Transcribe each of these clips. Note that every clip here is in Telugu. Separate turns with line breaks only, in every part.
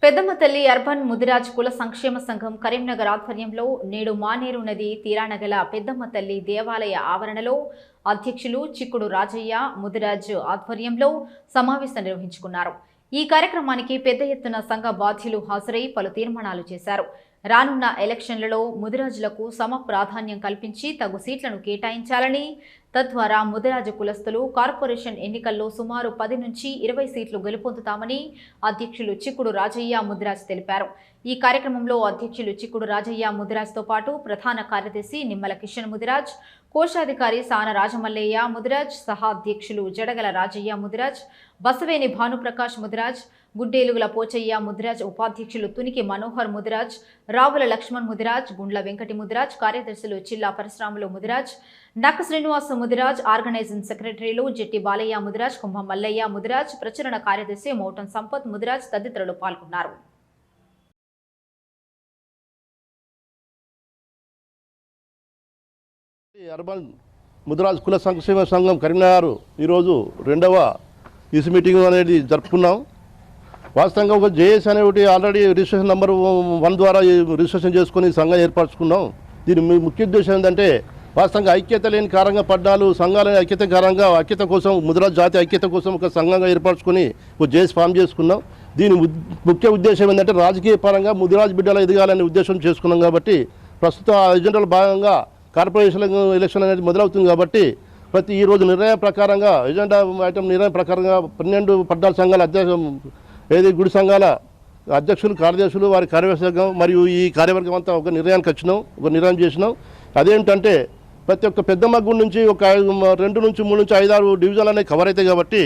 పెద్దమతల్లి అర్బన్ ముదిరాజ్ కుల సంక్షేమ సంఘం కరీంనగర్ ఆధ్వర్యంలో నేడు మానేరు నది తీరాన గల పెద్దమతల్లి దేవాలయ ఆవరణలో అధ్యక్షులు చిక్కుడు రాజయ్య ముదిరాజ్ ఆధ్వర్యంలో సమావేశం నిర్వహించుకున్నారు. ఈ కార్యక్రమానికి పెద్ద ఎత్తున సంఘ బాధ్యులు హాజరై పలు తీర్మానాలు చేశారు. రానున్న ఎలక్షన్లలో ముదిరాజులకు సమ ప్రాధాన్యం కల్పించి తగు సీట్లను కేటాయించాలని, తద్వారా ముదిరాజు కులస్తులు కార్పొరేషన్ ఎన్నికల్లో సుమారు 10 నుంచి 20 సీట్లు గెలుపొందుతామని అధ్యక్షులు చిక్కుడు రాజయ్య ముదిరాజ్ తెలిపారు. ఈ కార్యక్రమంలో అధ్యక్షులు చిక్కుడు రాజయ్య ముదిరాజ్తో పాటు ప్రధాన కార్యదర్శి నిమ్మల కిషన్ ముదిరాజ్, కోశాధికారి సాన రాజమల్లయ్య ముదిరాజ్, సహా అధ్యక్షులు జడగల రాజయ్య ముదిరాజ్, బసవేని భానుప్రకాష్ ముదిరాజ్, గుడ్డేలుగుల పోచయ్య ముదిరాజ్, ఉపాధ్యక్షులు తునికి మనోహర్ ముదిరాజ్, రావుల లక్ష్మణ్ ముదిరాజ్, గుండ్ల వెంకటి ముదిరాజ్, కార్యదర్శులు చిల్లా పరశురాములు ముదిరాజ్, నక్క శ్రీనివాస ముదిరాజ్, ఆర్గనైజింగ్ సెక్రటరీలు జెట్టి బాలయ్య ముదిరాజ్, కుంభం మల్లయ్య ముదిరాజ్, ప్రచురణ కార్యదర్శి మోటన్ సంపత్ ముదిరాజ్ తదితరులు పాల్గొన్నారు.
అర్బన్ ముదిరాజ్ కుల సంక్షేమ సంఘం కరీంనగర్ ఈరోజు 2వ ఈసీ మీటింగ్ అనేది జరుపుకున్నాం. వాస్తవంగా ఒక జేఎస్ అనే ఒకటి ఆల్రెడీ రిజిస్ట్రేషన్ నెంబర్ 1 ద్వారా రిజిస్ట్రేషన్ చేసుకుని సంఘం ఏర్పరచుకున్నాం. దీని ముఖ్య ఉద్దేశం ఏంటంటే వాస్తవంగా ఐక్యత లేని కారణంగా 14 సంఘాల ఐక్యత కారణంగా ఐక్యత కోసం ముదిరాజ్ జాతి ఐక్యత కోసం ఒక సంఘంగా ఏర్పరచుకొని ఒక జేఎస్ ఫామ్ చేసుకున్నాం. దీని ముఖ్య ఉద్దేశం ఏంటంటే రాజకీయ పరంగా ముదిరాజ్ బిడ్డలు ఎదగాలనే ఉద్దేశం చేసుకున్నాం. కాబట్టి ప్రస్తుతం ఆ ఎజెండాలో భాగంగా కార్పొరేషన్ ఎలక్షన్ అనేది మొదలవుతుంది. కాబట్టి ఈరోజు నిర్ణయం ప్రకారంగా ఎజెండా ఐటమ్ నిర్ణయం ప్రకారంగా 12-14 సంఘాల గుడి సంఘాల అధ్యక్షులు, కార్యదర్శులు, వారి కార్యవర్గం మరియు ఈ కార్యవర్గం అంతా ఒక నిర్ణయానికి వచ్చినాం, ఒక నిర్ణయం చేసినాం. అదేంటంటే ప్రతి ఒక్క పెద్దమ్మ గుడి నుంచి ఒక 2 నుంచి 3 నుంచి 5-6 డివిజన్లు అనేవి కవర్ అవుతాయి. కాబట్టి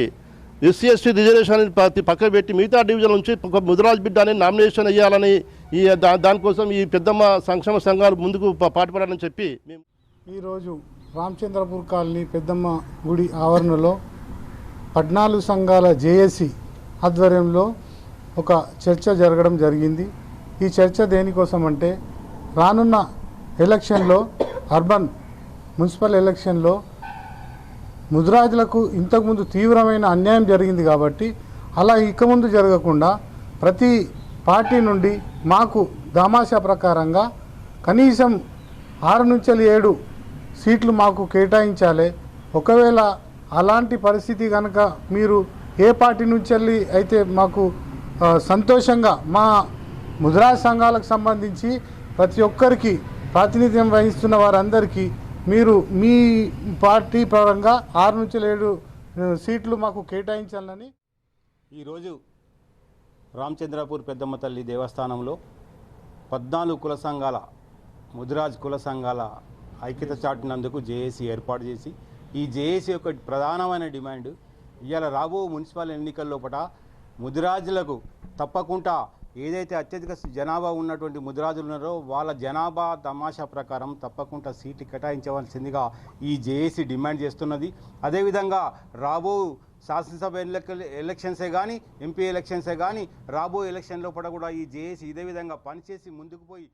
SC/ST రిజర్వేషన్ పక్కన పెట్టి మిగతా డివిజన్ నుంచి ఒక ముదిరాజ్ బిడ్డ అని నామినేషన్ వేయాలని దానికోసం ఈ పెద్దమ్మ సంక్షేమ సంఘాలు ముందుకు పాటుపడాలని చెప్పి మేము
ఈరోజు రామచంద్రపూర్ కాలనీ పెద్దమ్మ గుడి ఆవరణలో 14 సంఘాల జేఏసీ ఆధ్వర్యంలో ఒక చర్చ జరగడం జరిగింది. ఈ చర్చ దేనికోసం అంటే రానున్న ఎలక్షన్లో అర్బన్ మున్సిపల్ ఎలక్షన్లో ముదిరాజులకు ఇంతకుముందు తీవ్రమైన అన్యాయం జరిగింది. కాబట్టి అలా ఇక ముందు జరగకుండా ప్రతి పార్టీ నుండి మాకు దామాషా ప్రకారంగా కనీసం 6 నుంచి 7 సీట్లు మాకు కేటాయించాలి. ఒకవేళ అలాంటి పరిస్థితి కనుక మీరు ఏ పార్టీ నుంచి అయితే మాకు సంతోషంగా మా ముదిరాజ్ సంఘాలకు సంబంధించి ప్రతి ఒక్కరికి ప్రాతినిధ్యం వహిస్తున్న వారందరికీ మీరు మీ పార్టీ పరంగా 6 నుంచి 7 సీట్లు మాకు కేటాయించాలని
ఈరోజు రామచంద్రపూర్ పెద్దమ్మ తల్లి దేవస్థానంలో 14 కుల సంఘాల ముదిరాజ్ కుల సంఘాల ఐక్యత చాటినందుకు జేఏసీ ఏర్పాటు చేసి ఈ జేఏసీ యొక్క ప్రధానమైన డిమాండ్ ఇవాళ రాబో మున్సిపల్ ఎన్నికల్లోపట ముదిరాజులకు తప్పకుండా ఏదైతే అత్యధిక జనాభా ఉన్నటువంటి ముదిరాజులు ఉన్నారో వాళ్ళ జనాభా తమాషా ప్రకారం తప్పకుండా సీట్లు కేటాయించవలసిందిగా ఈ జేఏసీ డిమాండ్ చేస్తున్నది. అదేవిధంగా రాబో శాసనసభ ఎలక్షన్సే కానీ ఎంపీ ఎలక్షన్సే కానీ రాబో ఎలక్షన్లో కూడా ఈ జేఏసీ ఇదే విధంగా పనిచేసి ముందుకు పోయి